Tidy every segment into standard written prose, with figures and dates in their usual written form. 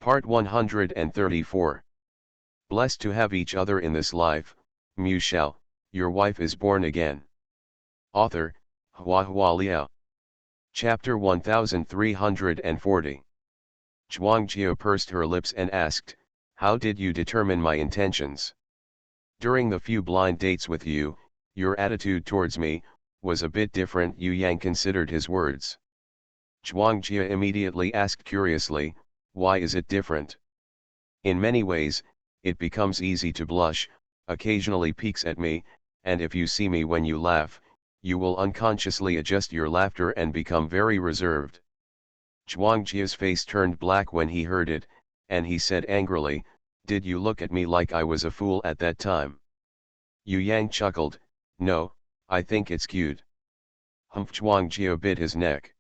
Part 134. Blessed to have each other in this life, Shao, your wife is born again. Author, HandsomeMaleLead. Chapter 1340. Zhuangjia pursed her lips and asked, "How did you determine my intentions? During the few blind dates with you, your attitude towards me was a bit different." Yu Yang considered his words. Zhuangjia immediately asked curiously, "Why is it different?" "In many ways, it becomes easy to blush, occasionally peeks at me, and if you see me when you laugh, you will unconsciously adjust your laughter and become very reserved." Zhuangjia's face turned black when he heard it, and he said angrily, "Did you look at me like I was a fool at that time?" Yu Yang chuckled, "No, I think it's cute." Zhuangjia bit his neck.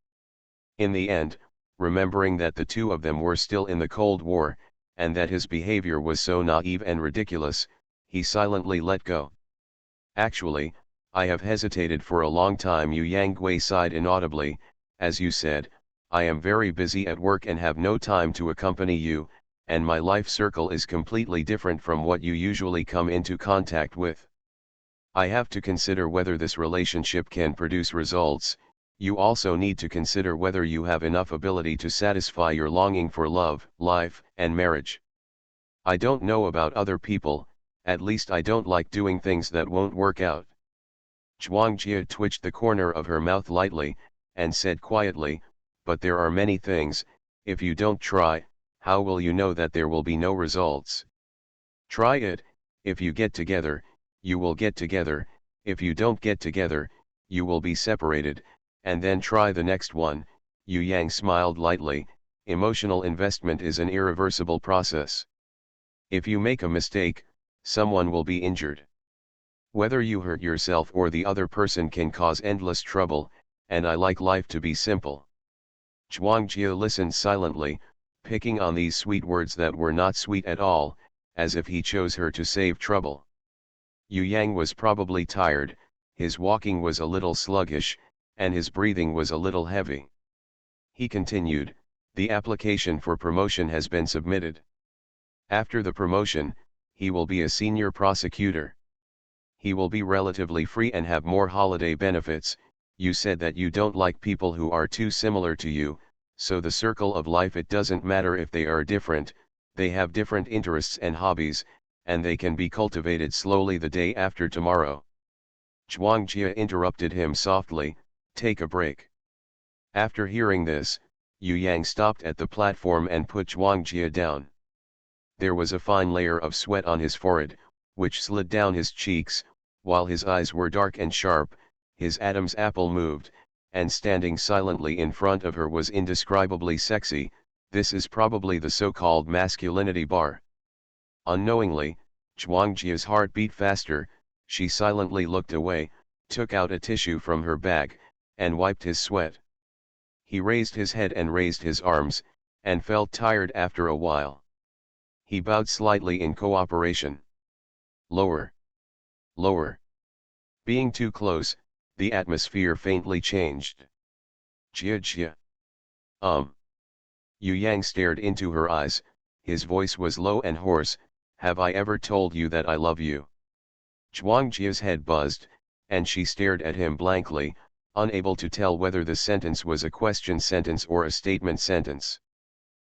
In the end, remembering that the two of them were still in the Cold War, and that his behavior was so naive and ridiculous, he silently let go. "Actually, I have hesitated for a long time." Yu Yang sighed inaudibly. "As you said, I am very busy at work and have no time to accompany you, and my life circle is completely different from what you usually come into contact with. I have to consider whether this relationship can produce results. You also need to consider whether you have enough ability to satisfy your longing for love, life, and marriage. I don't know about other people, at least I don't like doing things that won't work out." Zhuangjia twitched the corner of her mouth lightly, and said quietly, "But there are many things, if you don't try, how will you know that there will be no results? Try it, if you get together, you will get together, if you don't get together, you will be separated, and then try the next one." Yu Yang smiled lightly. "Emotional investment is an irreversible process. If you make a mistake, someone will be injured. Whether you hurt yourself or the other person can cause endless trouble, and I like life to be simple." Zhuangjia listened silently, picking on these sweet words that were not sweet at all, as if he chose her to save trouble. Yu Yang was probably tired, his walking was a little sluggish, and his breathing was a little heavy. He continued, "The application for promotion has been submitted. After the promotion, he will be a senior prosecutor. He will be relatively free and have more holiday benefits. You said that you don't like people who are too similar to you, so the circle of life, it doesn't matter if they are different, they have different interests and hobbies, and they can be cultivated slowly the day after tomorrow." Zhuangjia interrupted him softly, "Take a break." After hearing this, Yu Yang stopped at the platform and put Zhuangjia down. There was a fine layer of sweat on his forehead, which slid down his cheeks, while his eyes were dark and sharp. His Adam's apple moved, and standing silently in front of her was indescribably sexy. This is probably the so-called masculinity bar. Unknowingly, Zhuangjia's heart beat faster. She silently looked away, took out a tissue from her bag, and wiped his sweat. He raised his head and raised his arms, and felt tired after a while. He bowed slightly in cooperation. Lower. Lower. Being too close, the atmosphere faintly changed. "Jia Jia. Yu Yang stared into her eyes, his voice was low and hoarse, "Have I ever told you that I love you?" Zhuangjia's head buzzed, and she stared at him blankly, unable to tell whether the sentence was a question sentence or a statement sentence.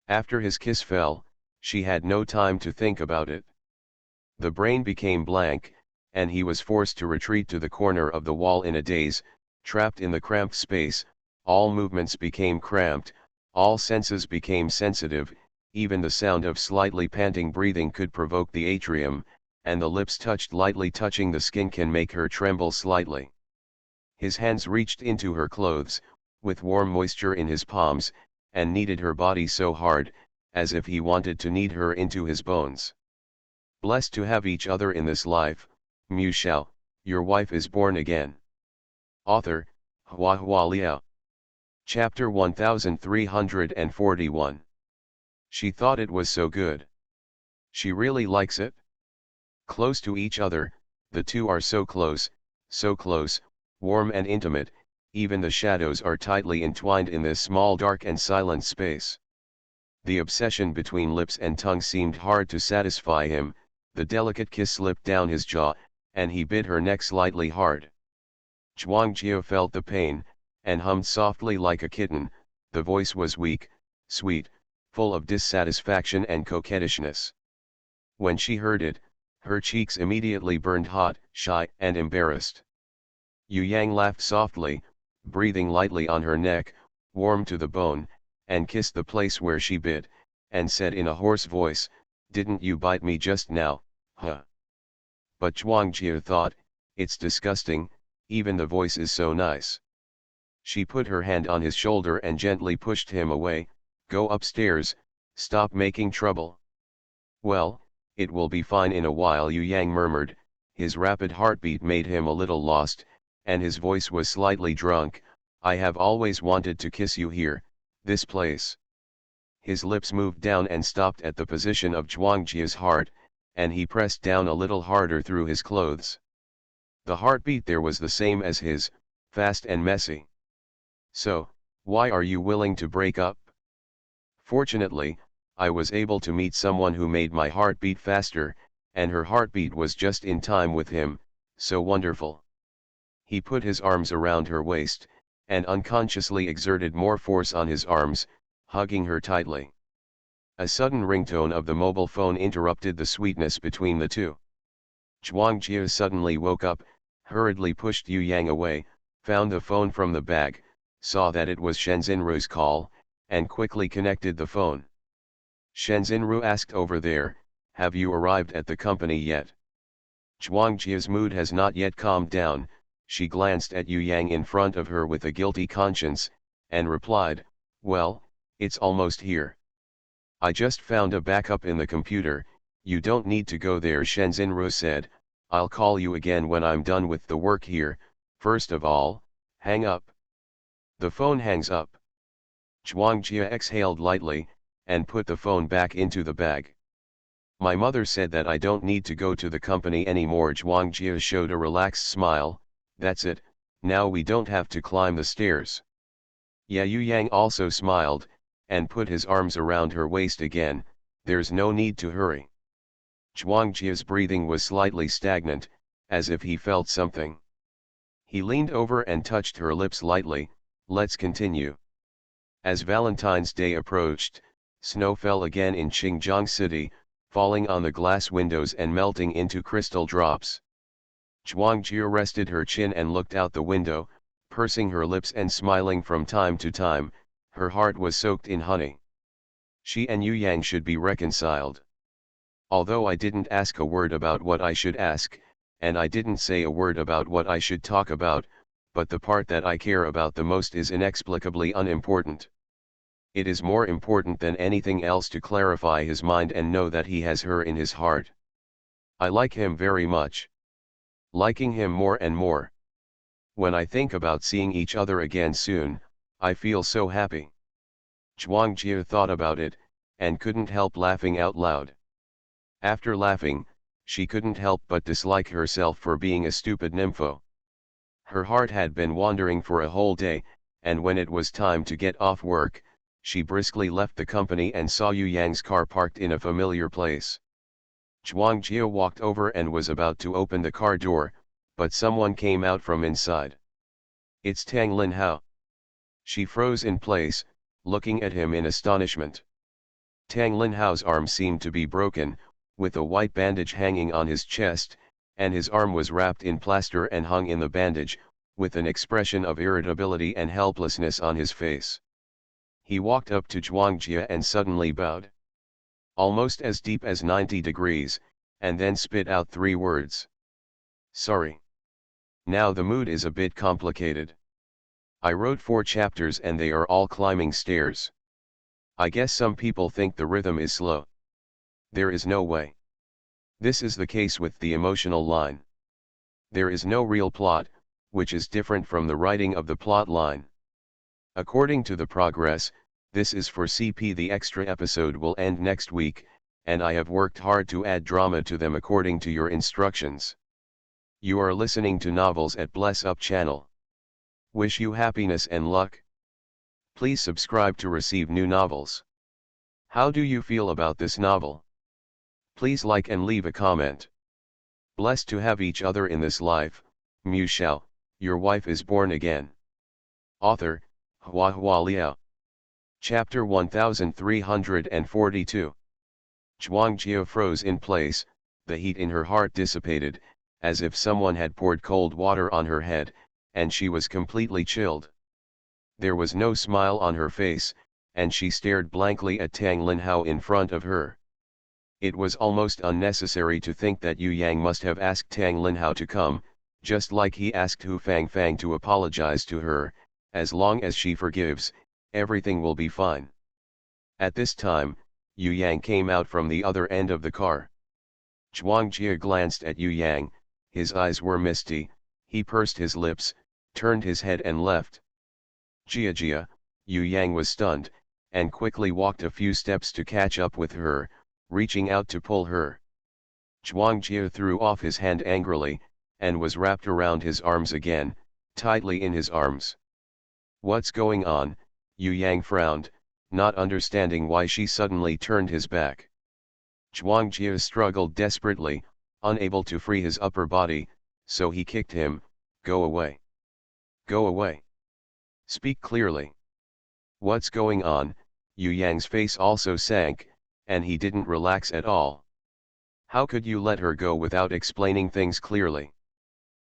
After his kiss fell, she had no time to think about it. The brain became blank, and he was forced to retreat to the corner of the wall in a daze. Trapped in the cramped space, all movements became cramped, all senses became sensitive, even the sound of slightly panting breathing could provoke the atrium, and the lips lightly touching the skin can make her tremble slightly. His hands reached into her clothes, with warm moisture in his palms, and kneaded her body so hard, as if he wanted to knead her into his bones. Blessed to have each other in this life, Shao, your wife is born again. Author, HandsomeMaleLead. Chapter 1341. She thought it was so good. She really likes it. Close to each other, the two are so close, warm and intimate, even the shadows are tightly entwined in this small dark and silent space. The obsession between lips and tongue seemed hard to satisfy him. The delicate kiss slipped down his jaw, and he bit her neck slightly hard. Zhuang Jie felt the pain, and hummed softly like a kitten. The voice was weak, sweet, full of dissatisfaction and coquettishness. When she heard it, her cheeks immediately burned hot, shy, and embarrassed. Yu Yang laughed softly, breathing lightly on her neck, warm to the bone, and kissed the place where she bit, and said in a hoarse voice, "Didn't you bite me just now, huh?" But Zhuang Jie thought, "It's disgusting, even the voice is so nice." She put her hand on his shoulder and gently pushed him away. "Go upstairs, stop making trouble." "Well, it will be fine in a while," Yu Yang murmured. His rapid heartbeat made him a little lost, and his voice was slightly drunk. "I have always wanted to kiss you here, this place." His lips moved down and stopped at the position of Zhuang Jie's heart, and he pressed down a little harder through his clothes. The heartbeat there was the same as his, fast and messy. "So, why are you willing to break up?" "Fortunately, I was able to meet someone who made my heart beat faster, and her heartbeat was just in time with him, so wonderful." He put his arms around her waist, and unconsciously exerted more force on his arms, hugging her tightly. A sudden ringtone of the mobile phone interrupted the sweetness between the two. Zhuang Jie suddenly woke up, hurriedly pushed Yu Yang away, found the phone from the bag, saw that it was Shenzhenru's call, and quickly connected the phone. Shenzhenru asked over there, "Have you arrived at the company yet?" Zhuang Jie's mood has not yet calmed down. She glanced at Yu Yang in front of her with a guilty conscience, and replied, "Well, it's almost here. I just found a backup in the computer. You don't need to go there." Shenzhenru said, "I'll call you again when I'm done with the work here. First of all, hang up." The phone hangs up. Zhuang Jie exhaled lightly, and put the phone back into the bag. "My mother said that I don't need to go to the company anymore." Zhuang Jie showed a relaxed smile. "That's it, now we don't have to climb the stairs." Yeah, Yu Yang also smiled, and put his arms around her waist again. "There's no need to hurry." Zhuang Jie's breathing was slightly stagnant, as if he felt something. He leaned over and touched her lips lightly. "Let's continue." As Valentine's Day approached, snow fell again in Xinjiang City, falling on the glass windows and melting into crystal drops. Zhuang Jie rested her chin and looked out the window, pursing her lips and smiling from time to time. Her heart was soaked in honey. She and Yu Yang should be reconciled. Although I didn't ask a word about what I should ask, and I didn't say a word about what I should talk about, but the part that I care about the most is inexplicably unimportant. It is more important than anything else to clarify his mind and know that he has her in his heart. I like him very much. Liking him more and more. When I think about seeing each other again soon, I feel so happy. Zhuang Jie thought about it, and couldn't help laughing out loud. After laughing, she couldn't help but dislike herself for being a stupid nympho. Her heart had been wandering for a whole day, and when it was time to get off work, she briskly left the company and saw Yu Yang's car parked in a familiar place. Zhuang Jie walked over and was about to open the car door, but someone came out from inside. "It's Tang Lin Hao." She froze in place, looking at him in astonishment. Tang Lin Hao's arm seemed to be broken, with a white bandage hanging on his chest, and his arm was wrapped in plaster and hung in the bandage, with an expression of irritability and helplessness on his face. He walked up to Zhuang Jie and suddenly bowed. Almost as deep as 90 degrees, and then spit out 3 words. "Sorry. Now the mood is a bit complicated. I wrote 4 chapters and they are all climbing stairs. I guess some people think the rhythm is slow. There is no way. This is the case with the emotional line. There is no real plot, which is different from the writing of the plot line. According to the progress, this is for CP. The extra episode will end next week, and I have worked hard to add drama to them according to your instructions. You are listening to Novels at Bless Up channel. Wish you happiness and luck. Please subscribe to receive new novels. How do you feel about this novel? Please like and leave a comment. Blessed to have each other in this life, Mu Shao, your wife is born again. Author, Hua Hua Liao. Chapter 1342. Zhuang Jia froze in place, the heat in her heart dissipated, as if someone had poured cold water on her head, and she was completely chilled. There was no smile on her face, and she stared blankly at Tang Linhao in front of her. It was almost unnecessary to think that Yu Yang must have asked Tang Linhao to come, just like he asked Hu Fangfang to apologize to her. As long as she forgives, everything will be fine. At this time, Yu Yang came out from the other end of the car. Zhuang Jia glanced at Yu Yang, his eyes were misty, he pursed his lips, turned his head and left. Jia, Yu Yang was stunned, and quickly walked a few steps to catch up with her, reaching out to pull her. Zhuang Jia threw off his hand angrily, and was wrapped around his arms again, tightly in his arms. What's going on? Yu Yang frowned, not understanding why she suddenly turned his back. Zhuang Jia struggled desperately, unable to free his upper body, so he kicked him. Go away. Go away. Speak clearly. What's going on? Yu Yang's face also sank, and he didn't relax at all. How could you let her go without explaining things clearly?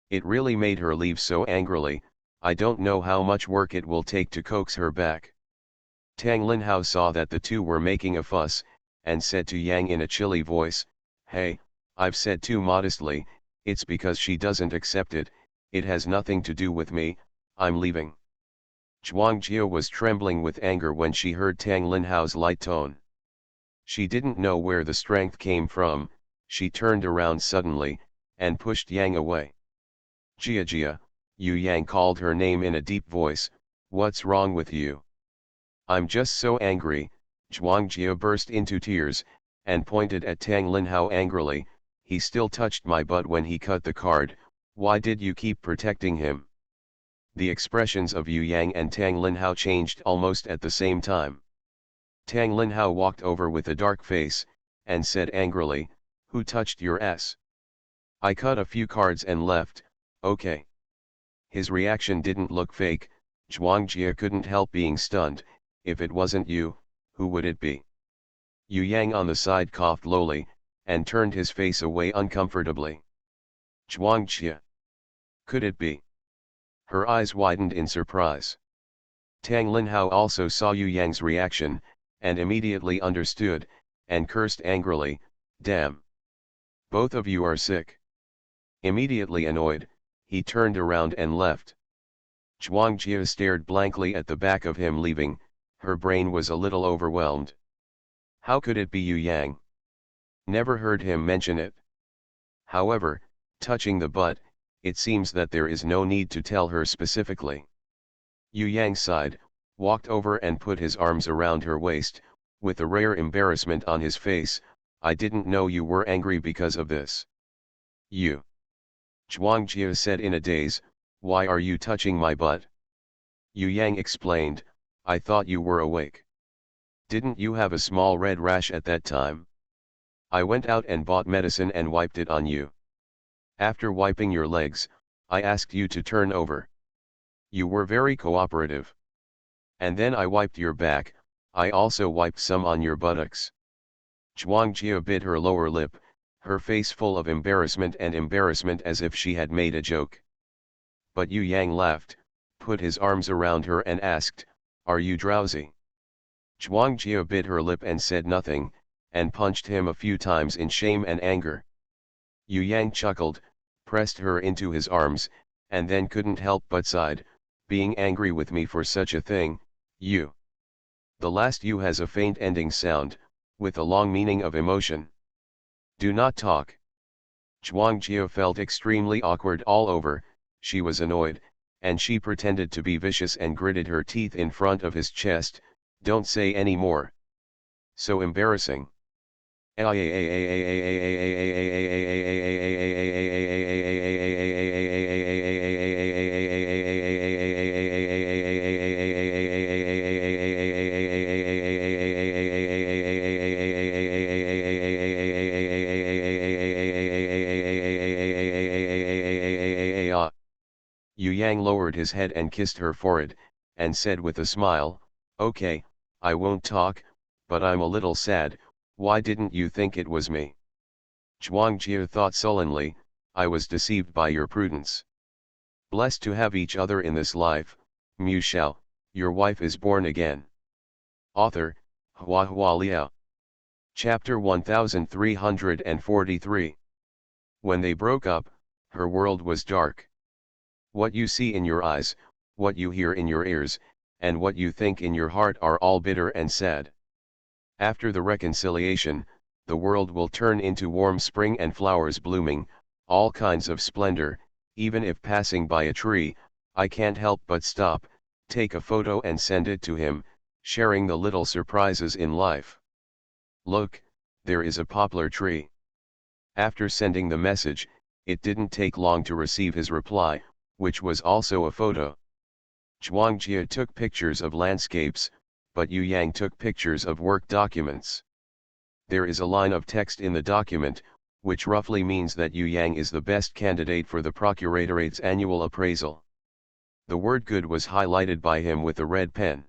It really made her leave so angrily. I don't know how much work it will take to coax her back. Tang Linhao saw that the two were making a fuss, and said to Yang in a chilly voice, "Hey, I've said too modestly, it's because she doesn't accept it, it has nothing to do with me, I'm leaving." Zhuang Jia was trembling with anger when she heard Tang Linhao's light tone. She didn't know where the strength came from. She turned around suddenly, and pushed Yang away. Jia, Yu Yang called her name in a deep voice. What's wrong with you? I'm just so angry. Zhuang Jia burst into tears, and pointed at Tang Linhao angrily. He still touched my butt when he cut the card, why did you keep protecting him? The expressions of Yu Yang and Tang Linhao changed almost at the same time. Tang Linhao walked over with a dark face, and said angrily, "Who touched your ass?" "I cut a few cards and left, okay." His reaction didn't look fake. Zhuang Jia couldn't help being stunned. If it wasn't you, who would it be? Yu Yang on the side coughed lowly, and turned his face away uncomfortably. Zhuang Jia. Could it be? Her eyes widened in surprise. Tang Linhao also saw Yu Yang's reaction, and immediately understood, and cursed angrily, "Damn! Both of you are sick." Immediately annoyed, he turned around and left. Zhuang Jia stared blankly at the back of him leaving. Her brain was a little overwhelmed. How could it be Yu Yang? Never heard him mention it. However, touching the butt, it seems that there is no need to tell her specifically. Yu Yang sighed, walked over and put his arms around her waist, with a rare embarrassment on his face. "I didn't know you were angry because of this." "You?" Zhuang Jia said in a daze, "Why are you touching my butt?" Yu Yang explained, "I thought you were awake. Didn't you have a small red rash at that time? I went out and bought medicine and wiped it on you. After wiping your legs, I asked you to turn over. You were very cooperative. And then I wiped your back, I also wiped some on your buttocks." Zhuang Jia bit her lower lip, her face full of embarrassment as if she had made a joke. But Yu Yang laughed, put his arms around her and asked, "Are you drowsy?" Zhuang Jia bit her lip and said nothing, and punched him a few times in shame and anger. Yu Yang chuckled, pressed her into his arms, and then couldn't help but sighed, "Being angry with me for such a thing, you." The last "you" has a faint ending sound, with a long meaning of emotion. Do not talk. Zhuang Jia felt extremely awkward all over. She was annoyed, and she pretended to be vicious and gritted her teeth in front of his chest. Don't say any more. So embarrassing. Yang lowered his head and kissed her forehead, and said with a smile, "Okay, I won't talk, but I'm a little sad. Why didn't you think it was me?" Zhuang Jie thought sullenly, "I was deceived by your prudence. Blessed to have each other in this life, Mu Shao, your wife is born again." Author, Hua Hua Liao. Chapter 1343. When they broke up, her world was dark. What you see in your eyes, what you hear in your ears, and what you think in your heart are all bitter and sad. After the reconciliation, the world will turn into warm spring and flowers blooming, all kinds of splendor. Even if passing by a tree, I can't help but stop, take a photo and send it to him, sharing the little surprises in life. Look, there is a poplar tree. After sending the message, it didn't take long to receive his reply, which was also a photo. Zhuang Jie took pictures of landscapes, but Yu Yang took pictures of work documents. There is a line of text in the document, which roughly means that Yu Yang is the best candidate for the Procurator's annual appraisal. The word "good" was highlighted by him with a red pen.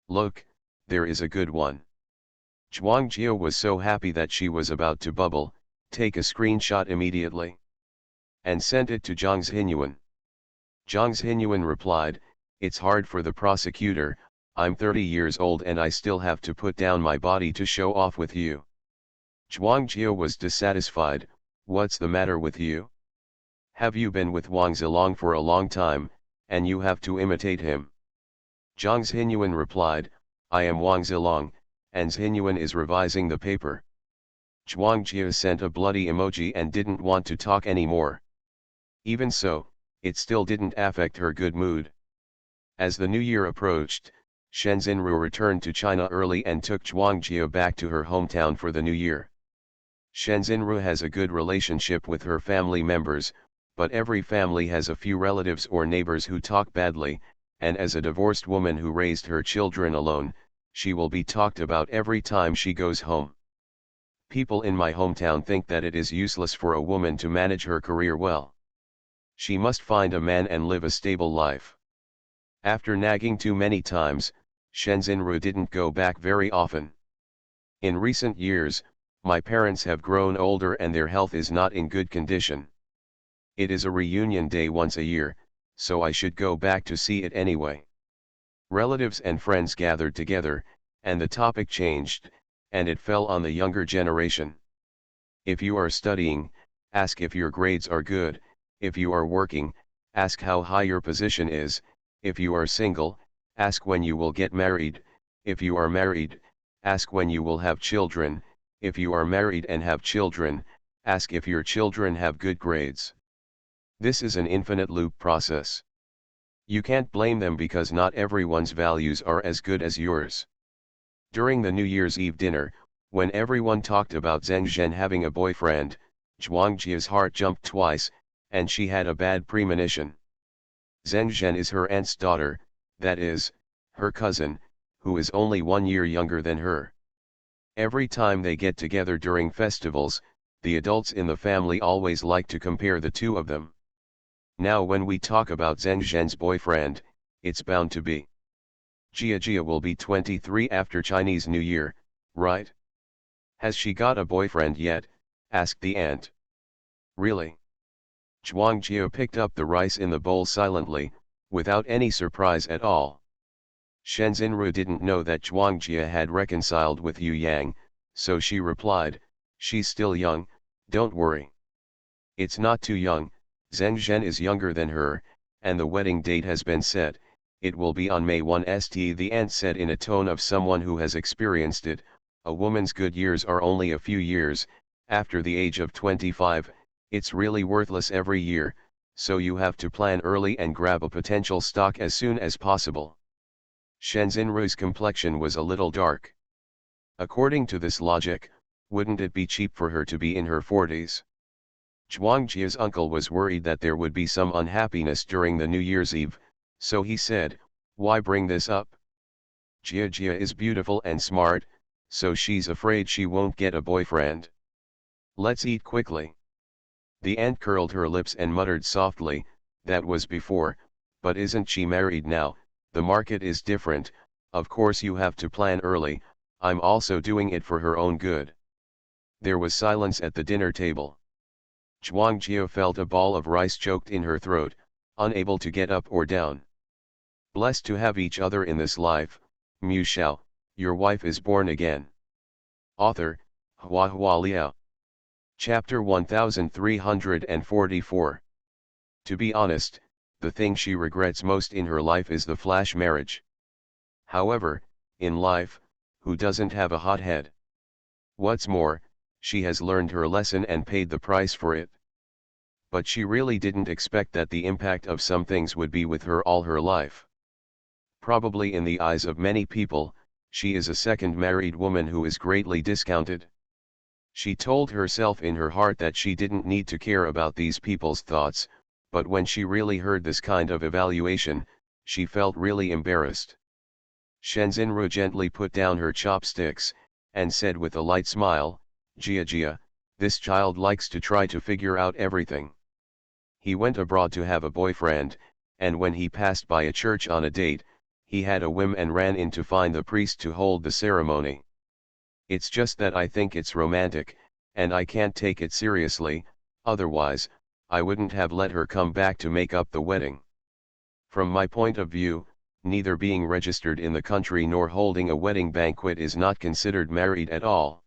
Look, there is a good one. Zhuang Jie was so happy that she was about to bubble, take a screenshot immediately, and sent it to Zhang Xinyuan. Zhang Xinyuan replied, "It's hard for the prosecutor, I'm 30 years old and I still have to put down my body to show off with you." Zhuang Jie was dissatisfied, "What's the matter with you? Have you been with Wang Zilong for a long time, and you have to imitate him?" Zhang Xinyuan replied, "I am Wang Zilong, and Xinyuan is revising the paper." Zhuang Jie sent a bloody emoji and didn't want to talk anymore. Even so, it still didn't affect her good mood. As the new year approached, Shen Xinru returned to China early and took Zhuang Jie back to her hometown for the new year. Shen Xinru has a good relationship with her family members, but every family has a few relatives or neighbors who talk badly, and as a divorced woman who raised her children alone, she will be talked about every time she goes home. People in my hometown think that it is useless for a woman to manage her career well. She must find a man and live a stable life. After nagging too many times, Shen Xinru didn't go back very often. In recent years, my parents have grown older and their health is not in good condition. It is a reunion day once a year, so I should go back to see it anyway. Relatives and friends gathered together, and the topic changed, and it fell on the younger generation. If you are studying, ask if your grades are good. If you are working, ask how high your position is. If you are single, ask when you will get married. If you are married, ask when you will have children. If you are married and have children, ask if your children have good grades. This is an infinite loop process. You can't blame them because not everyone's values are as good as yours. During the New Year's Eve dinner, when everyone talked about Zheng Zhen having a boyfriend, Zhuang Jie's heart jumped twice, and she had a bad premonition. Zheng Zhen is her aunt's daughter, that is, her cousin, who is only 1 year younger than her. Every time they get together during festivals, the adults in the family always like to compare the two of them. Now when we talk about Zheng Zhen's boyfriend, it's bound to be Jia will be 23 after Chinese New Year, right? Has she got a boyfriend yet? Asked the aunt. Really? Zhuang Jie picked up the rice in the bowl silently, without any surprise at all. Shen Xinru didn't know that Zhuang Jie had reconciled with Yu Yang, so she replied, "She's still young, don't worry. It's not too young, Zheng Zhen is younger than her, and the wedding date has been set, it will be on May 1st," the aunt said in a tone of someone who has experienced it. A woman's good years are only a few years. After the age of 25, it's really worthless every year, so you have to plan early and grab a potential stock as soon as possible. Shen Xinru's complexion was a little dark. According to this logic, wouldn't it be cheap for her to be in her 40s? Zhuang Jie's uncle was worried that there would be some unhappiness during the New Year's Eve, so he said, "Why bring this up? Jia is beautiful and smart, so she's afraid she won't get a boyfriend. Let's eat quickly." The aunt curled her lips and muttered softly, "That was before, But isn't she married now? The market is different, of course you have to plan early, I'm also doing it for her own good. There was silence at the dinner table. Zhuang Jia felt a ball of rice choked in her throat, unable to get up or down. Blessed to have each other in this life, Mu Shao, your wife is born again. Author, Hua Hua Liao. Chapter 1344. To be honest, the thing she regrets most in her life is the flash marriage. However, in life, who doesn't have a hot head? What's more, she has learned her lesson and paid the price for it. But she really didn't expect that the impact of some things would be with her all her life. Probably in the eyes of many people, she is a second married woman who is greatly discounted. She told herself in her heart that she didn't need to care about these people's thoughts, but when she really heard this kind of evaluation, she felt really embarrassed. Shenzhenru gently put down her chopsticks, and said with a light smile, Jia Jia, this child likes to try to figure out everything. He went abroad to have a boyfriend, and when he passed by a church on a date, he had a whim and ran in to find the priest to hold the ceremony. It's just that I think it's romantic, and I can't take it seriously, otherwise, I wouldn't have let her come back to make up the wedding. From my point of view, neither being registered in the country nor holding a wedding banquet is not considered married at all.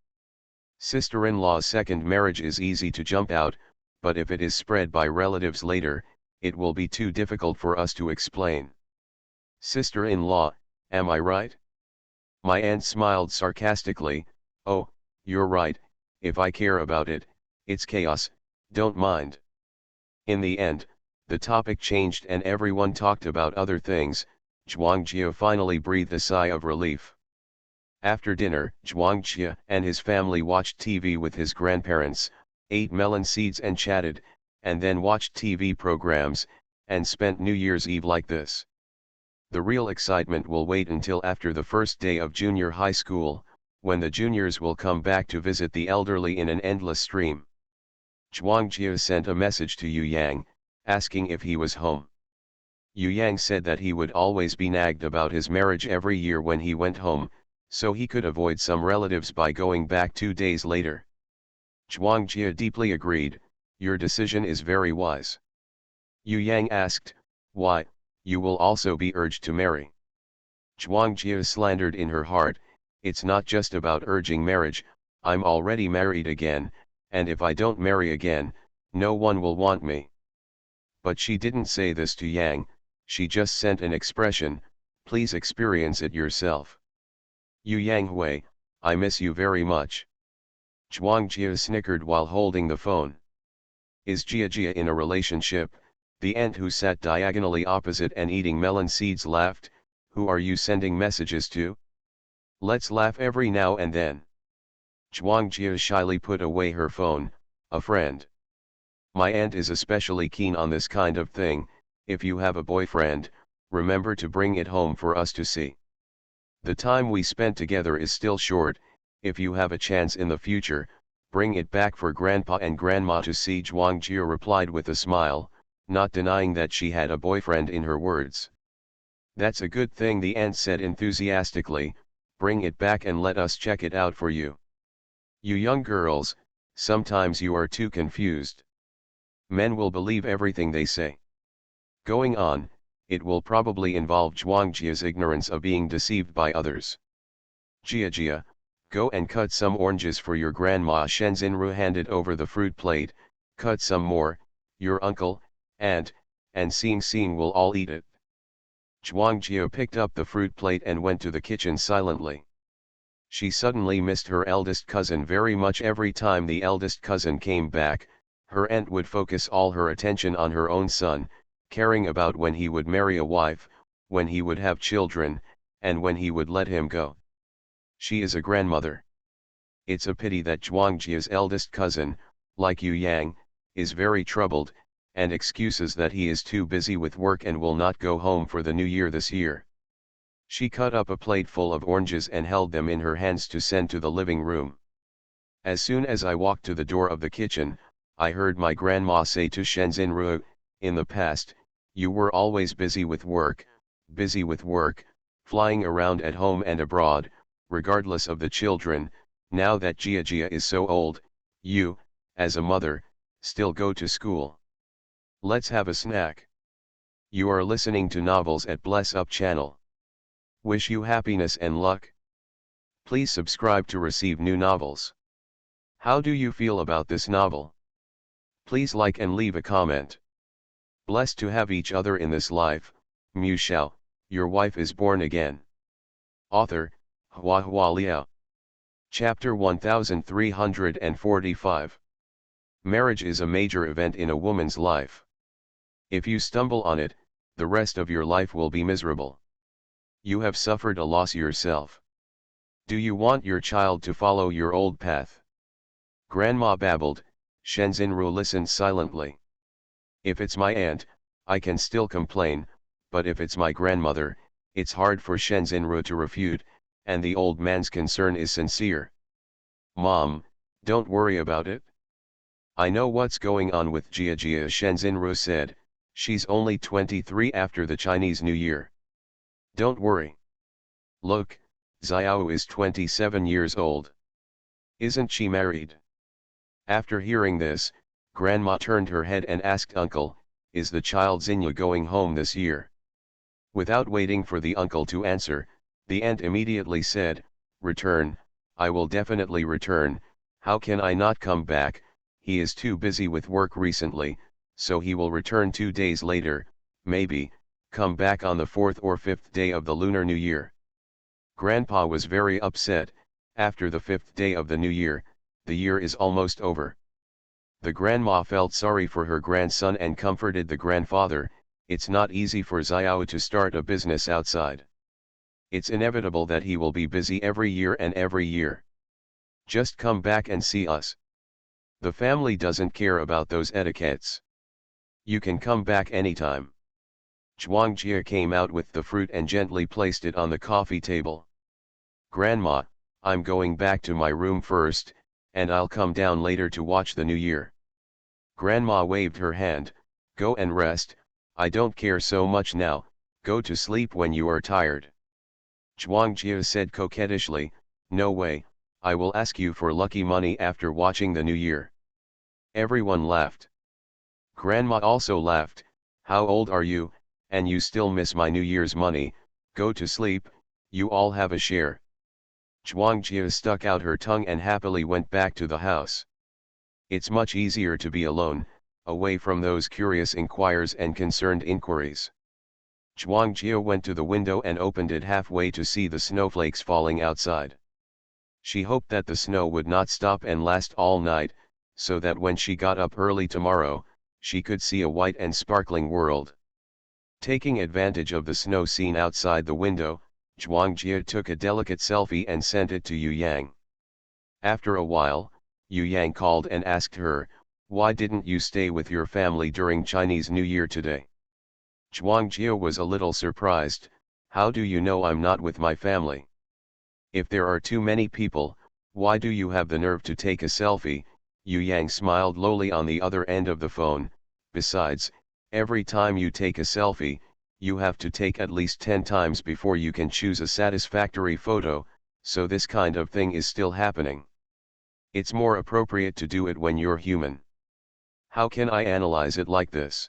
Sister-in-law's second marriage is easy to jump out, but if it is spread by relatives later, it will be too difficult for us to explain. Sister-in-law, am I right? My aunt smiled sarcastically, oh, you're right, if I care about it, it's chaos, don't mind. In the end, the topic changed and everyone talked about other things. Zhuang Jia finally breathed a sigh of relief. After dinner, Zhuang Jia and his family watched TV with his grandparents, ate melon seeds and chatted, and then watched TV programs, and spent New Year's Eve like this. The real excitement will wait until after the first day of junior high school, when the juniors will come back to visit the elderly in an endless stream. Zhuang Jia sent a message to Yu Yang, asking if he was home. Yu Yang said that he would always be nagged about his marriage every year when he went home, so he could avoid some relatives by going back 2 days later. Zhuang Jia deeply agreed, your decision is very wise. Yu Yang asked, why, you will also be urged to marry. Zhuang Jia slandered in her heart, it's not just about urging marriage, I'm already married again, and if I don't marry again, no one will want me. But she didn't say this to Yang, she just sent an expression, please experience it yourself. Yu Yang Hui, I miss you very much. Zhuang Jia snickered while holding the phone. Is Jia Jia in a relationship? The aunt who sat diagonally opposite and eating melon seeds laughed, who are you sending messages to? Let's laugh every now and then. Zhuang Jia shyly put away her phone, a friend. My aunt is especially keen on this kind of thing, if you have a boyfriend, remember to bring it home for us to see. The time we spent together is still short, if you have a chance in the future, bring it back for grandpa and grandma to see. Zhuang Jia replied with a smile, not denying that she had a boyfriend in her words. That's a good thing, the aunt said enthusiastically, bring it back and let us check it out for you. You young girls, sometimes you are too confused. Men will believe everything they say. Going on, it will probably involve Zhuang Jia's ignorance of being deceived by others. Jia Jia, go and cut some oranges for your grandma. Shenzhenru handed over the fruit plate, cut some more, your uncle, aunt, and Xing will all eat it. Zhuang Jia picked up the fruit plate and went to the kitchen silently. She suddenly missed her eldest cousin very much. Every time the eldest cousin came back, her aunt would focus all her attention on her own son, caring about when he would marry a wife, when he would have children, and when he would let him go. She is a grandmother. It's a pity that Zhuang Jia's eldest cousin, like Yu Yang, is very troubled, and excuses that he is too busy with work and will not go home for the new year this year. She cut up a plate full of oranges and held them in her hands to send to the living room. As soon as I walked to the door of the kitchen, I heard my grandma say to Shenzhenru, in the past, You were always busy with work, flying around at home and abroad, regardless of the children. Now that Gia is so old, you, as a mother, still go to school. Let's have a snack. You are listening to Novels at Bless Up channel. Wish you happiness and luck. Please subscribe to receive new novels. How do you feel about this novel? Please like and leave a comment. Blessed to have each other in this life, Shao, your wife is born again. Author, Hua Liao. Chapter 1345. Marriage is a major event in a woman's life. If you stumble on it, the rest of your life will be miserable. You have suffered a loss yourself. Do you want your child to follow your old path? Grandma babbled. Shenzhenru listened silently. If it's my aunt, I can still complain, but if it's my grandmother, it's hard for Shenzhenru to refute, and the old man's concern is sincere. Mom, don't worry about it. I know what's going on with Gia, Shenzhenru said. She's only 23 after the Chinese New Year. Don't worry. Look, Xiao is 27 years old. Isn't she married? After hearing this, Grandma turned her head and asked Uncle, is the child Xinyu going home this year? Without waiting for the uncle to answer, the aunt immediately said, return, I will definitely return. How can I not come back? He is too busy with work recently, so he will return 2 days later, maybe, come back on the 4th or 5th day of the Lunar New Year. Grandpa was very upset. After the 5th day of the New Year, the year is almost over. The grandma felt sorry for her grandson and comforted the grandfather. It's not easy for Xiao to start a business outside. It's inevitable that he will be busy every year and every year. Just come back and see us. The family doesn't care about those etiquettes. You can come back anytime. Zhuangjia came out with the fruit and gently placed it on the coffee table. Grandma, I'm going back to my room first, and I'll come down later to watch the New Year. Grandma waved her hand. Go and rest, I don't care so much now, go to sleep when you are tired. Zhuangjia said coquettishly, no way, I will ask you for lucky money after watching the New Year. Everyone laughed. Grandma also laughed. How old are you, and you still miss my New Year's money? Go to sleep, you all have a share. Zhuangjia stuck out her tongue and happily went back to the house. It's much easier to be alone, away from those curious inquires and concerned inquiries. Zhuangjia went to the window and opened it halfway to see the snowflakes falling outside. She hoped that the snow would not stop and last all night, so that when she got up early tomorrow, she could see a white and sparkling world. Taking advantage of the snow scene outside the window, Zhuangjia took a delicate selfie and sent it to Yu Yang. After a while, Yu Yang called and asked her, why didn't you stay with your family during Chinese New Year today? Zhuangjia was a little surprised. How do you know I'm not with my family? If there are too many people, why do you have the nerve to take a selfie? Yu Yang smiled lowly on the other end of the phone. Besides, every time you take a selfie, you have to take at least 10 times before you can choose a satisfactory photo, so this kind of thing is still happening. It's more appropriate to do it when you're human. How can I analyze it like this?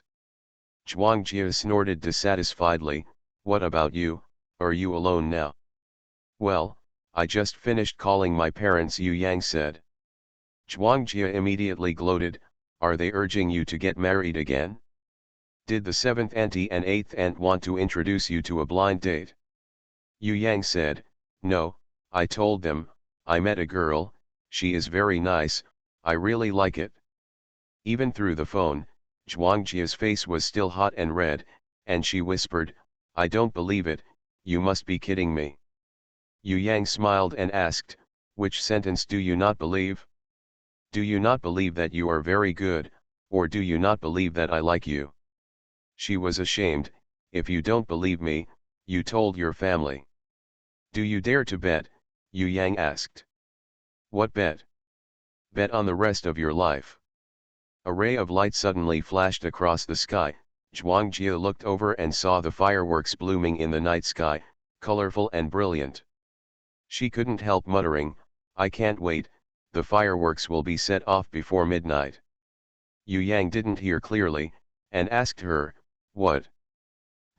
Zhuangjia snorted dissatisfiedly. What about you, are you alone now? Well, I just finished calling my parents, Yu Yang said. Zhuangjia immediately gloated. Are they urging you to get married again? Did the 7th auntie and 8th aunt want to introduce you to a blind date? Yu Yang said, no, I told them, I met a girl, she is very nice, I really like it. Even through the phone, Zhuangjia's face was still hot and red, and she whispered, I don't believe it, you must be kidding me. Yu Yang smiled and asked, which sentence do you not believe? Do you not believe that you are very good, or do you not believe that I like you? She was ashamed. If you don't believe me, you told your family. Do you dare to bet? Yu Yang asked. What bet? Bet on the rest of your life. A ray of light suddenly flashed across the sky. Zhuangjie looked over and saw the fireworks blooming in the night sky, colorful and brilliant. She couldn't help muttering, "I can't wait, the fireworks will be set off before midnight." Yu Yang didn't hear clearly, and asked her, "What?"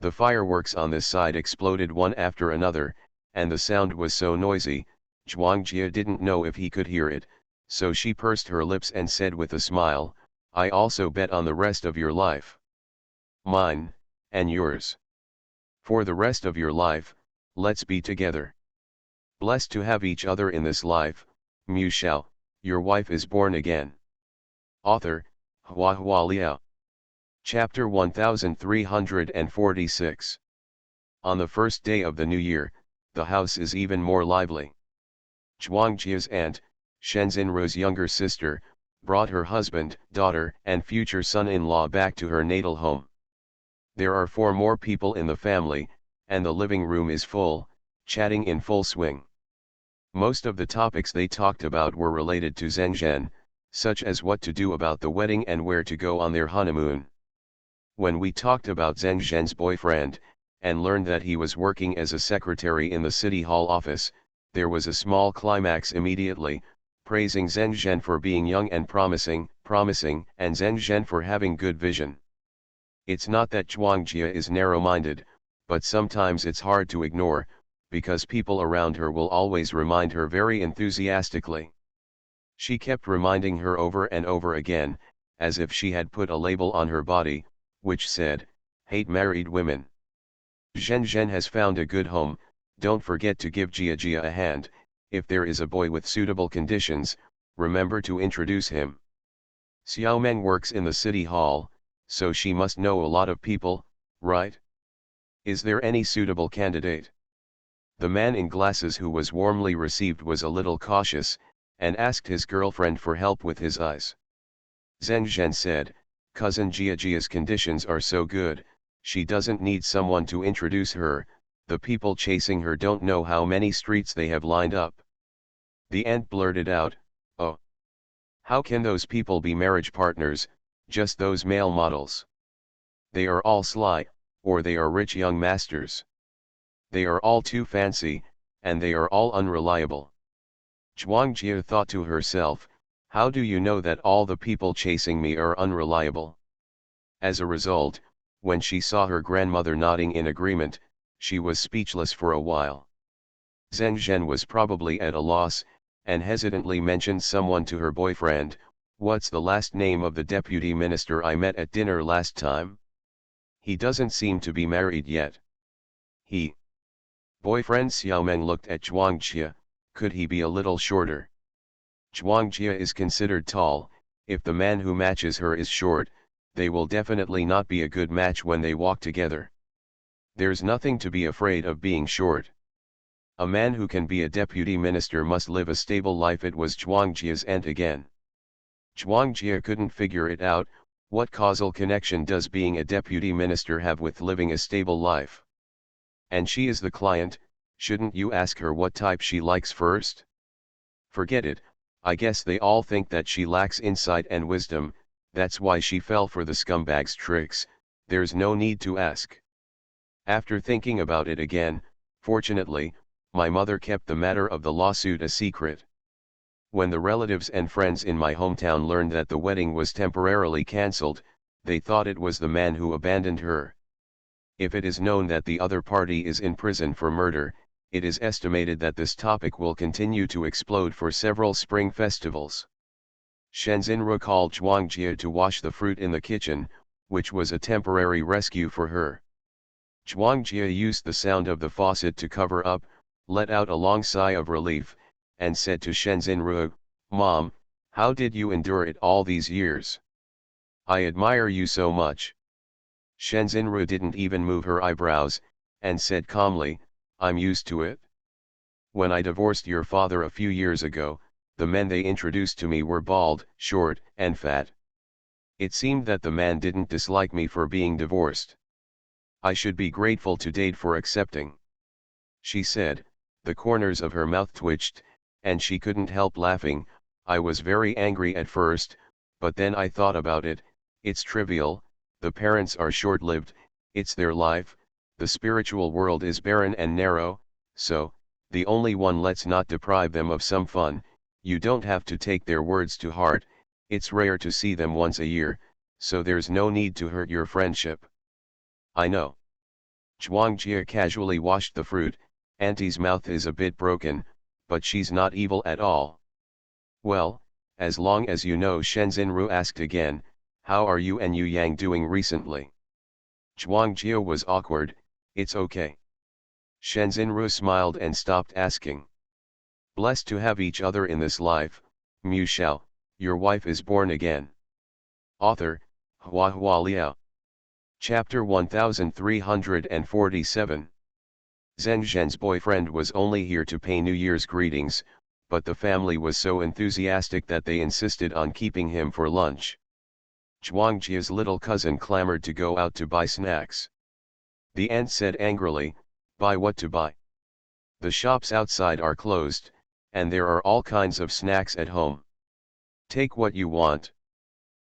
The fireworks on this side exploded one after another, and the sound was so noisy, Zhuangjie didn't know if he could hear it, so she pursed her lips and said with a smile, "I also bet on the rest of your life. Mine, and yours. For the rest of your life, let's be together. Blessed to have each other in this life, Mu Shao, your wife is born again." Author, Hua Hua Liao. Chapter 1346. On the first day of the new year, the house is even more lively. Zhuangjie's aunt, Shenzhenru's younger sister, brought her husband, daughter, and future son-in-law back to her natal home. There are 4 more people in the family, and the living room is full, chatting in full swing. Most of the topics they talked about were related to Zhenzhen, such as what to do about the wedding and where to go on their honeymoon. When we talked about Zhenzhen's boyfriend, and learned that he was working as a secretary in the city hall office, there was a small climax immediately, praising Zhenzhen for being young and promising, and Zhenzhen for having good vision. It's not that Zhuangjie is narrow-minded, but sometimes it's hard to ignore, because people around her will always remind her very enthusiastically. She kept reminding her over and over again, as if she had put a label on her body, which said, "Hate married women." Zhenzhen has found a good home, don't forget to give Jia a hand, if there is a boy with suitable conditions, remember to introduce him. Xiaomeng works in the city hall, so she must know a lot of people, right? Is there any suitable candidate? The man in glasses who was warmly received was a little cautious, and asked his girlfriend for help with his eyes. Zhenzhen said, "Cousin Jia's conditions are so good, she doesn't need someone to introduce her, the people chasing her don't know how many streets they have lined up." The aunt blurted out, "Oh. How can those people be marriage partners, just those male models? They are all sly, or they are rich young masters. They are all too fancy, and they are all unreliable." Zhuangjie thought to herself, "How do you know that all the people chasing me are unreliable?" As a result, when she saw her grandmother nodding in agreement, she was speechless for a while. Zhenzhen was probably at a loss, and hesitantly mentioned someone to her boyfriend, "What's the last name of the deputy minister I met at dinner last time? He doesn't seem to be married yet." Boyfriend Xiaomeng looked at Zhuangjie, "Could he be a little shorter?" Zhuangjie is considered tall, if the man who matches her is short, they will definitely not be a good match when they walk together. There's nothing to be afraid of being short. A man who can be a deputy minister must live a stable life. It was Zhuangjie's aunt again. Zhuangjie couldn't figure it out, what causal connection does being a deputy minister have with living a stable life? And she is the client, shouldn't you ask her what type she likes first? Forget it, I guess they all think that she lacks insight and wisdom, that's why she fell for the scumbag's tricks, there's no need to ask. After thinking about it again, fortunately, my mother kept the matter of the lawsuit a secret. When the relatives and friends in my hometown learned that the wedding was temporarily cancelled, they thought it was the man who abandoned her. If it is known that the other party is in prison for murder, it is estimated that this topic will continue to explode for several spring festivals. Shenzhen called Zhuangjie to wash the fruit in the kitchen, which was a temporary rescue for her. Zhuangjie used the sound of the faucet to cover up, let out a long sigh of relief, and said to Shenzhen, "Mom, how did you endure it all these years? I admire you so much." Shenzhen didn't even move her eyebrows, and said calmly, "I'm used to it. When I divorced your father a few years ago, the men they introduced to me were bald, short, and fat. It seemed that the man didn't dislike me for being divorced. I should be grateful to date for accepting." She said, the corners of her mouth twitched, and she couldn't help laughing. "I was very angry at first, but then I thought about it, it's trivial, The parents are short-lived, it's their life, the spiritual world is barren and narrow, so, the only one, let's not deprive them of some fun. You don't have to take their words to heart, it's rare to see them once a year, so there's no need to hurt your friendship. I know. Zhuangjie casually washed the fruit. Auntie's mouth is a bit broken, but she's not evil at all. Well, as long as you know. Shenzhenru asked again, how are you and Yu Yang doing recently? Zhuangjie was awkward, it's okay. Shenzhenru smiled and stopped asking. Blessed to have each other in this life, Mu Shao, your wife is born again. Author, Hua Hua Liao. Chapter 1347. Zheng Zhen's boyfriend was only here to pay New Year's greetings, but the family was so enthusiastic that they insisted on keeping him for lunch. Zhuangjie's little cousin clamored to go out to buy snacks. The aunt said angrily, buy what to buy? The shops outside are closed, and there are all kinds of snacks at home. Take what you want.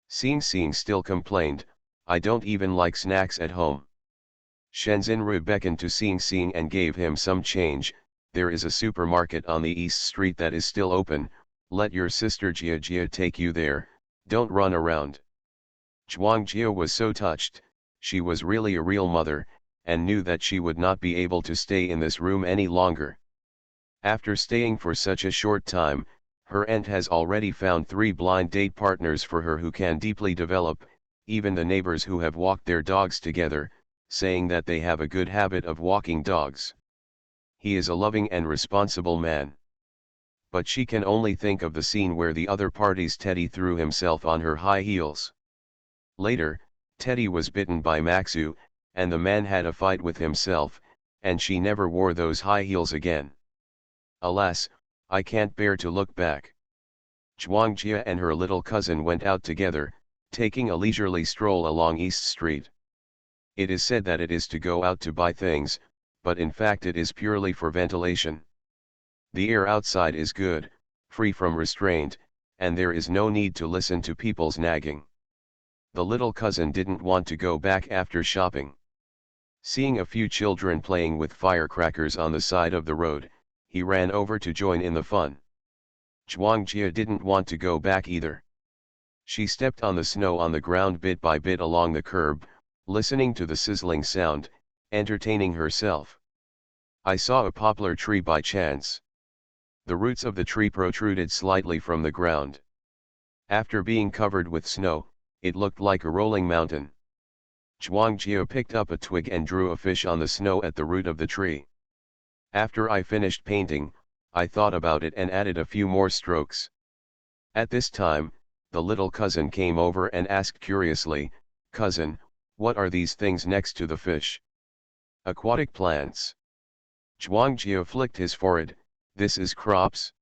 Xing Xing still complained, I don't even like snacks at home. Shenzhenru beckoned to Xing Xing and gave him some change. There is a supermarket on the east street that is still open, let your sister Jia Jia take you there, don't run around. Zhuangjie was so touched, she was really a real mother, and knew that she would not be able to stay in this room any longer. After staying for such a short time, her aunt has already found 3 blind date partners for her who can deeply develop, even the neighbors who have walked their dogs together, saying that they have a good habit of walking dogs. He is a loving and responsible man. But she can only think of the scene where the other party's Teddy threw himself on her high heels. Later, Teddy was bitten by Maxu, and the man had a fight with himself, and she never wore those high heels again. Alas, I can't bear to look back. Zhuangjie and her little cousin went out together, taking a leisurely stroll along East Street. It is said that it is to go out to buy things, but in fact it is purely for ventilation. The air outside is good, free from restraint, and there is no need to listen to people's nagging. The little cousin didn't want to go back after shopping. Seeing a few children playing with firecrackers on the side of the road, he ran over to join in the fun. Zhuangjie didn't want to go back either. She stepped on the snow on the ground bit by bit along the curb, listening to the sizzling sound, entertaining herself. I saw a poplar tree by chance. The roots of the tree protruded slightly from the ground. After being covered with snow, it looked like a rolling mountain. Zhuangjie picked up a twig and drew a fish on the snow at the root of the tree. After I finished painting, I thought about it and added a few more strokes. At this time, the little cousin came over and asked curiously, Cousin, what are these things next to the fish? Aquatic plants. Zhuangjie flicked his forehead, this is crops.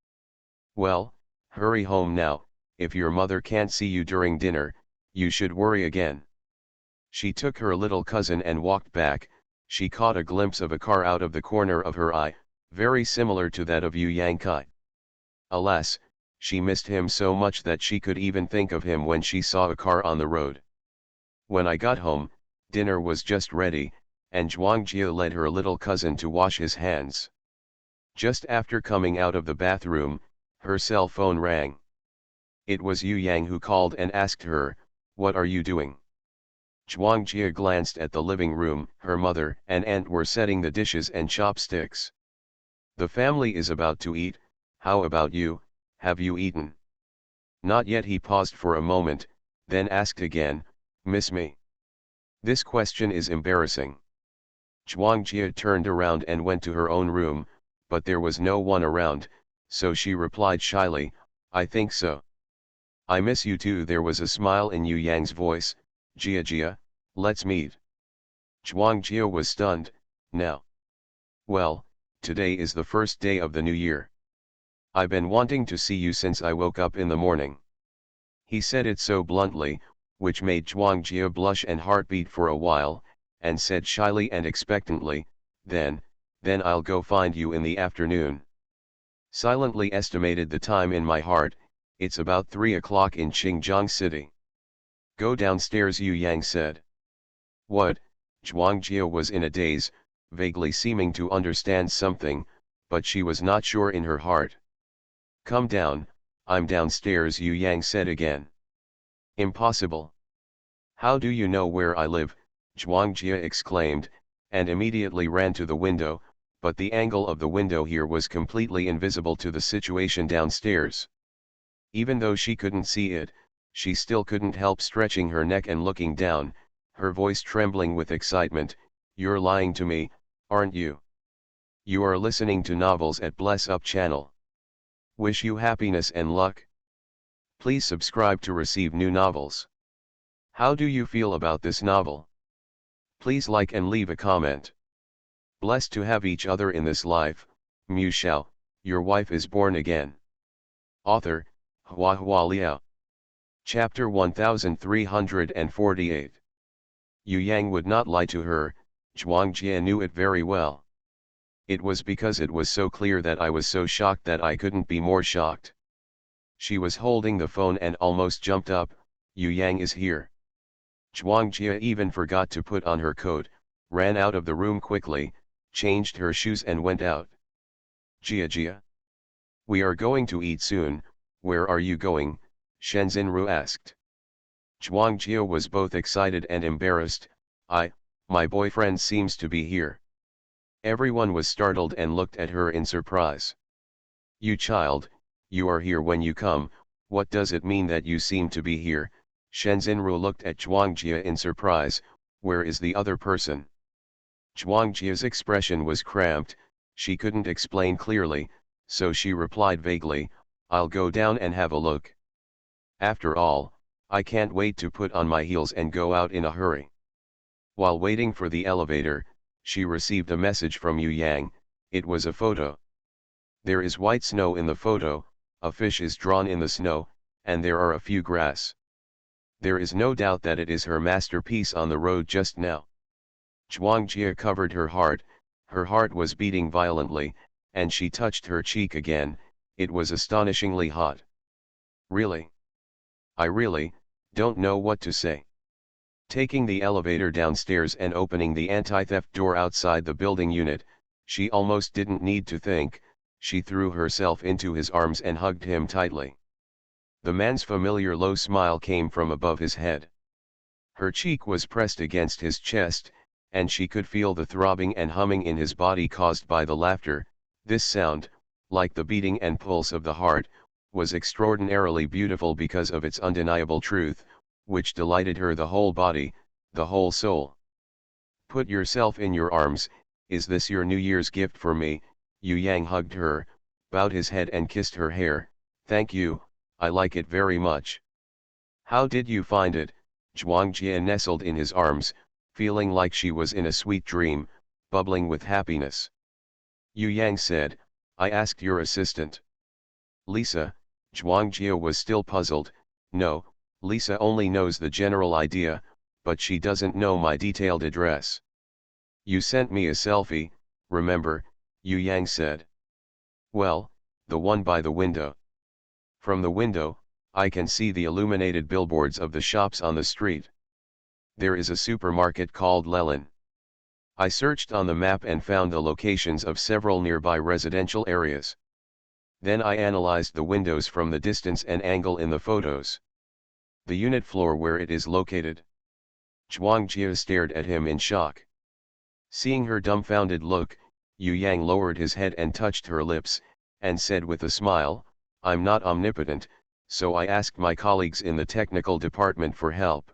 Well, hurry home now, if your mother can't see you during dinner, you should worry again. She took her little cousin and walked back. She caught a glimpse of a car out of the corner of her eye, very similar to that of Yu Yang Kai. Alas, she missed him so much that she could even think of him when she saw a car on the road. When I got home, dinner was just ready, and Zhuangjie led her little cousin to wash his hands. Just after coming out of the bathroom, her cell phone rang. It was Yu Yang who called and asked her, what are you doing? Zhuangjie glanced at the living room. Her mother and aunt were setting the dishes and chopsticks. The family is about to eat, how about you, have you eaten? Not yet. He paused for a moment, then asked again, miss me? This question is embarrassing. Zhuangjie turned around and went to her own room, but there was no one around, so she replied shyly, I think so. I miss you too. There was a smile in Yu Yang's voice. Jia Jia, let's meet. Zhuangjie was stunned. Now? Well, today is the first day of the new year. I've been wanting to see you since I woke up in the morning. He said it so bluntly, which made Zhuangjie blush and heartbeat for a while, and said shyly and expectantly, then I'll go find you in the afternoon. Silently estimated the time in my heart, it's about 3 o'clock in Xinjiang City. Go downstairs, Yu Yang said. What? Zhuangjia was in a daze, vaguely seeming to understand something, but she was not sure in her heart. Come down, I'm downstairs, Yu Yang said again. Impossible. How do you know where I live? Zhuangjia exclaimed, and immediately ran to the window, but the angle of the window here was completely invisible to the situation downstairs. Even though she couldn't see it, she still couldn't help stretching her neck and looking down, her voice trembling with excitement. You're lying to me, aren't you? You are listening to novels at Bless Up channel. Wish you happiness and luck. Please subscribe to receive new novels. How do you feel about this novel? Please like and leave a comment. Blessed to have each other in this life, Mu Shao, your wife is born again. Author, Hua Hua Liao. Chapter 1348. Yu Yang would not lie to her, Zhuangjia knew it very well. It was because it was so clear that I was so shocked that I couldn't be more shocked. She was holding the phone and almost jumped up. Yu Yang is here. Zhuangjia even forgot to put on her coat, ran out of the room quickly, changed her shoes and went out. Jia. We are going to eat soon, where are you going? Shenzhenru asked. Zhuangjia was both excited and embarrassed. My boyfriend seems to be here. Everyone was startled and looked at her in surprise. You child, you are here when you come, what does it mean that you seem to be here? Shenzhenru looked at Zhuangjia in surprise. Where is the other person? Zhuangjia's expression was cramped, she couldn't explain clearly, so she replied vaguely, I'll go down and have a look. After all, I can't wait to put on my heels and go out in a hurry. While waiting for the elevator, she received a message from Yu Yang. It was a photo. There is white snow in the photo, a fish is drawn in the snow, and there are a few grass. There is no doubt that it is her masterpiece on the road just now. Zhuangjia covered her heart was beating violently, and she touched her cheek again. It was astonishingly hot. Really? I really don't know what to say. Taking the elevator downstairs and opening the anti-theft door outside the building unit, she almost didn't need to think, she threw herself into his arms and hugged him tightly. The man's familiar low smile came from above his head. Her cheek was pressed against his chest, and she could feel the throbbing and humming in his body caused by the laughter. This sound, like the beating and pulse of the heart, was extraordinarily beautiful because of its undeniable truth, which delighted her the whole body, the whole soul. Put yourself in your arms, is this your New Year's gift for me? Yu Yang hugged her, bowed his head and kissed her hair. Thank you, I like it very much. How did you find it? Zhuangjia nestled in his arms, feeling like she was in a sweet dream, bubbling with happiness. Yu Yang said, I asked your assistant. Lisa. Zhuangjia was still puzzled. No, Lisa only knows the general idea, but she doesn't know my detailed address. You sent me a selfie, remember? Yu Yang said. Well, the one by the window. From the window, I can see the illuminated billboards of the shops on the street. There is a supermarket called Lelin. I searched on the map and found the locations of several nearby residential areas. Then I analyzed the windows from the distance and angle in the photos. The unit floor where it is located. Zhuangjia stared at him in shock. Seeing her dumbfounded look, Yu Yang lowered his head and touched her lips, and said with a smile, I'm not omnipotent, so I asked my colleagues in the technical department for help.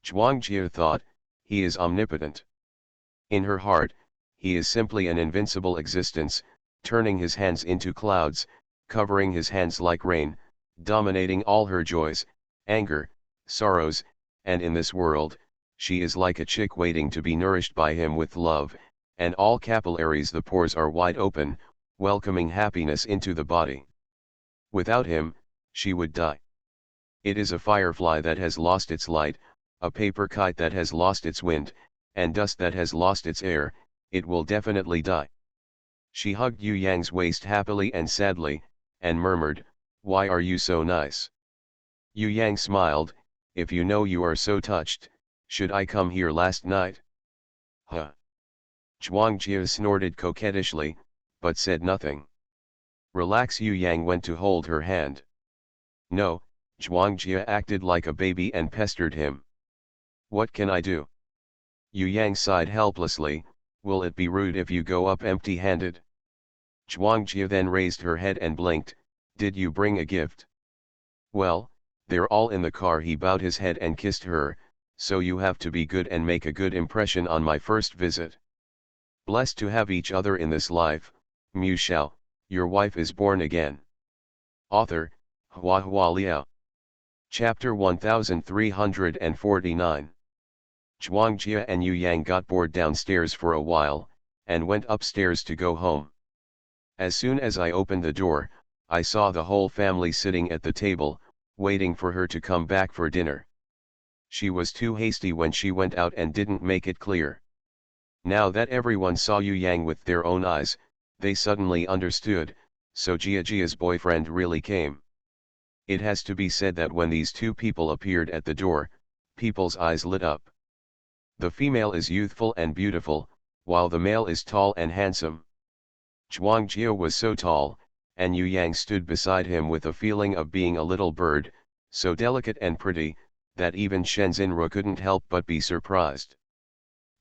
Zhuangjia thought, he is omnipotent. In her heart, he is simply an invincible existence, turning his hands into clouds, covering his hands like rain, dominating all her joys, anger, sorrows, and in this world, she is like a chick waiting to be nourished by him with love, and all capillaries the pores are wide open, welcoming happiness into the body. Without him, she would die. It is a firefly that has lost its light, a paper kite that has lost its wind, and dust that has lost its air, it will definitely die. She hugged Yu Yang's waist happily and sadly, and murmured, why are you so nice? Yu Yang smiled, if you know you are so touched, Should I come here last night? Huh. Zhuangjia snorted coquettishly, but said nothing. Relax. Yu Yang went to hold her hand. No, Zhuangjia acted like a baby and pestered him. What can I do? Yu Yang sighed helplessly. Will it be rude if you go up empty-handed? Zhuangjia then raised her head and blinked. Did you bring a gift? Well, they're all in the car. He bowed his head and kissed her. So you have to be good and make a good impression on my first visit. Blessed to have each other in this life. Mu Shao, your wife is born again. Author, Hua Hua Liao. Chapter 1349. Zhuangjia and Yu Yang got bored downstairs for a while, and went upstairs to go home. As soon as I opened the door, I saw the whole family sitting at the table, waiting for her to come back for dinner. She was too hasty when she went out and didn't make it clear. Now that everyone saw Yu Yang with their own eyes, they suddenly understood, so Jia's boyfriend really came. It has to be said that when these two people appeared at the door, people's eyes lit up. The female is youthful and beautiful, while the male is tall and handsome. Zhuangjia was so tall, and Yu Yang stood beside him with a feeling of being a little bird, so delicate and pretty, that even Shenzhenru couldn't help but be surprised.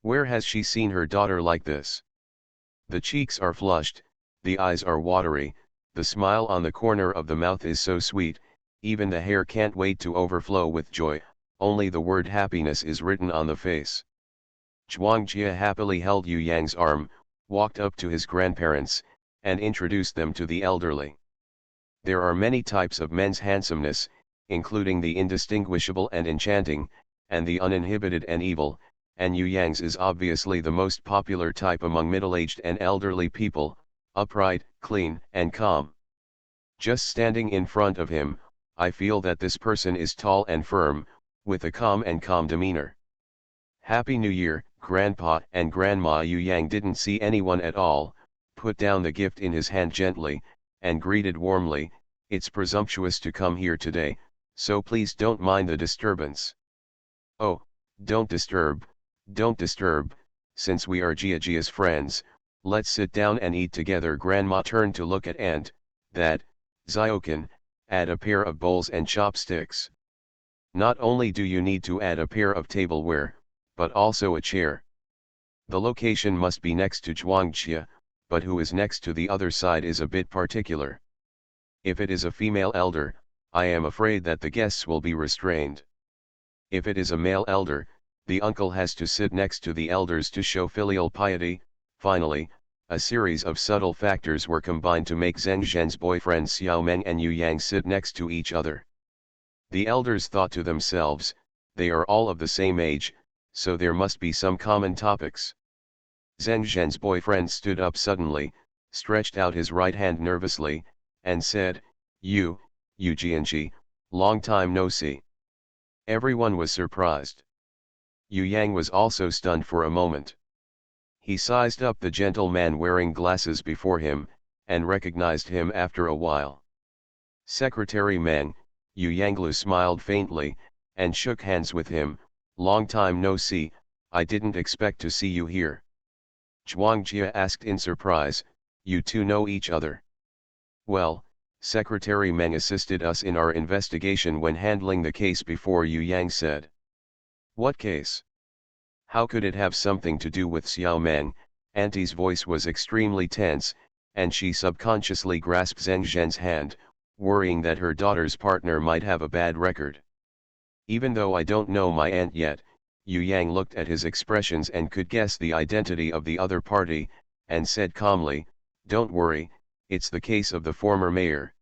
Where has she seen her daughter like this? The cheeks are flushed, the eyes are watery, the smile on the corner of the mouth is so sweet, even the hair can't wait to overflow with joy, only the word happiness is written on the face. Zhuangjia happily held Yu Yang's arm, walked up to his grandparents, and introduced them to the elderly. There are many types of men's handsomeness, including the indistinguishable and enchanting, and the uninhibited and evil, and Yu Yang's is obviously the most popular type among middle-aged and elderly people, upright, clean, and calm. Just standing in front of him, I feel that this person is tall and firm, with a calm demeanor. Happy New Year, Grandpa and Grandma. Yu Yang didn't see anyone at all, put down the gift in his hand gently, and greeted warmly, "It's presumptuous to come here today, so please don't mind the disturbance." "Oh, don't disturb, since we are Jia's friends, let's sit down and eat together." Grandma turned to look at Aunt, that, Ziokan, add a pair of bowls and chopsticks. Not only do you need to add a pair of tableware, but also a chair. The location must be next to Zhuangjia, but who is next to the other side is a bit particular. If it is a female elder, I am afraid that the guests will be restrained. If it is a male elder, the uncle has to sit next to the elders to show filial piety. Finally, a series of subtle factors were combined to make Zheng Zhen's boyfriend Xiao Meng and Yu Yang sit next to each other. The elders thought to themselves, they are all of the same age, so there must be some common topics. Zheng Zhen's boyfriend stood up suddenly, stretched out his right hand nervously, and said, Yu Jianji, long time no see." Everyone was surprised. Yu Yang was also stunned for a moment. He sized up the gentleman wearing glasses before him, and recognized him after a while. "Secretary Meng." Yu Yanglu smiled faintly, and shook hands with him. "Long time no see, I didn't expect to see you here." Zhuangjia asked in surprise, "You two know each other?" "Well, Secretary Meng assisted us in our investigation when handling the case before," Yu Yang said. "What case? How could it have something to do with Xiao Meng?" Auntie's voice was extremely tense, and she subconsciously grasped Zheng Zhen's hand, worrying that her daughter's partner might have a bad record. "Even though I don't know my aunt yet," Yu Yang looked at his expressions and could guess the identity of the other party, and said calmly, "Don't worry, it's the case of the former mayor.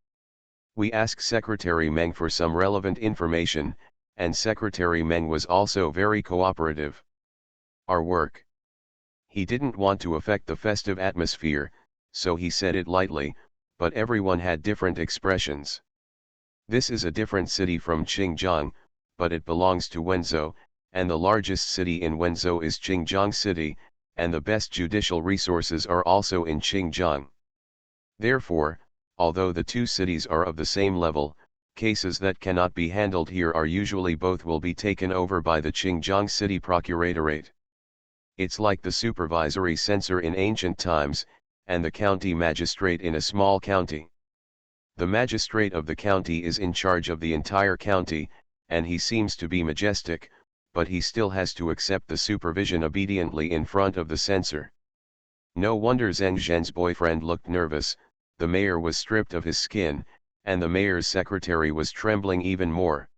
We asked Secretary Meng for some relevant information, and Secretary Meng was also very cooperative. Our work. He didn't want to affect the festive atmosphere, so he said it lightly, but everyone had different expressions. This is a different city from Xinjiang, but it belongs to Wenzhou, and the largest city in Wenzhou is Xinjiang City, and the best judicial resources are also in Xinjiang. Therefore, although the two cities are of the same level, Cases that cannot be handled here are usually both will be taken over by the Xinjiang City Procuratorate. It's like the supervisory censor in ancient times, and the county magistrate in a small county. The magistrate of the county is in charge of the entire county, and he seems to be majestic, but he still has to accept the supervision obediently in front of the censor. No wonder Zheng Zhen's boyfriend looked nervous. The mayor was stripped of his skin, and the mayor's secretary was trembling even more.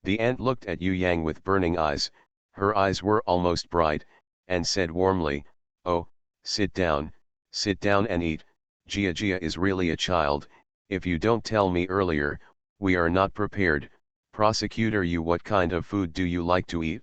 The aunt looked at Yu Yang with burning eyes, her eyes were almost bright, and said warmly, "Oh, sit down and eat. Jia Jia is really a child. If you don't tell me earlier, we are not prepared. Prosecutor Yu, what kind of food do you like to eat?"